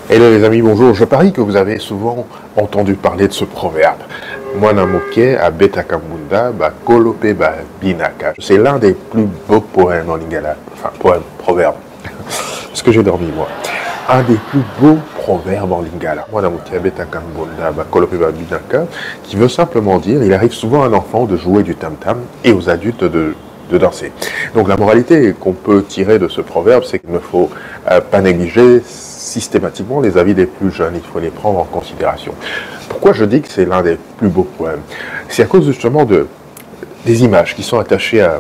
Hello les amis, bonjour. Je parie que vous avez souvent entendu parler de ce proverbe. Mwanamuke a Betakambunda ba kolope ba binaka. C'est l'un des plus beaux poèmes en lingala. Enfin, proverbe. Ce que j'ai dormi moi. Un des plus beaux proverbes en lingala. Mwanamuke a Betakambunda ba kolope ba binaka, qui veut simplement dire, il arrive souvent à un enfant de jouer du tam-tam et aux adultes de danser. Donc la moralité qu'on peut tirer de ce proverbe, c'est qu'il ne faut pas négliger systématiquement les avis des plus jeunes, il faut les prendre en considération. Pourquoi je dis que c'est l'un des plus beaux poèmes? C'est à cause justement des images qui sont attachées à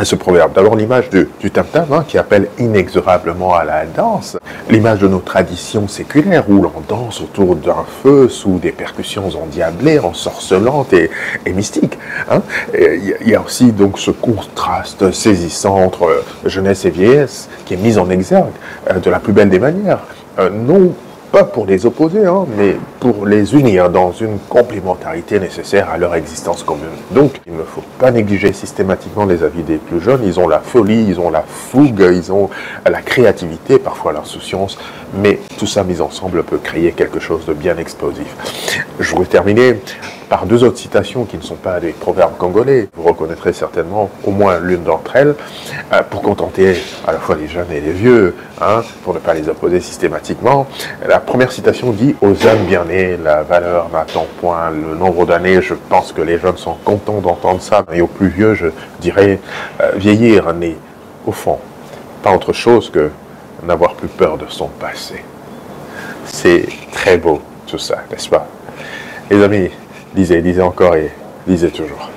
ce proverbe. D'abord l'image du tam-tam qui appelle inexorablement à la danse, l'image de nos traditions séculaires où l'on danse autour d'un feu sous des percussions endiablées, ensorcelantes et mystiques. Il y a aussi donc ce contraste saisissant entre jeunesse et vieillesse qui est mis en exergue de la plus belle des manières. Non pas pour les opposer, mais pour les unir dans une complémentarité nécessaire à leur existence commune. Donc, il ne faut pas négliger systématiquement les avis des plus jeunes. Ils ont la folie, ils ont la fougue, ils ont la créativité, parfois l'insouciance, mais tout ça mis ensemble peut créer quelque chose de bien explosif. Je vais terminer par deux autres citations qui ne sont pas des proverbes congolais. Vous reconnaîtrez certainement au moins l'une d'entre elles, pour contenter à la fois les jeunes et les vieux, pour ne pas les opposer systématiquement. La première citation dit « Aux âmes bien nées, la valeur n'attend point le nombre d'années ». Je pense que les jeunes sont contents d'entendre ça. Et aux plus vieux, je dirais vieillir n'est, au fond, pas autre chose que n'avoir plus peur de son passé. C'est très beau tout ça, n'est-ce pas? Les amis, lisez encore et lisez toujours.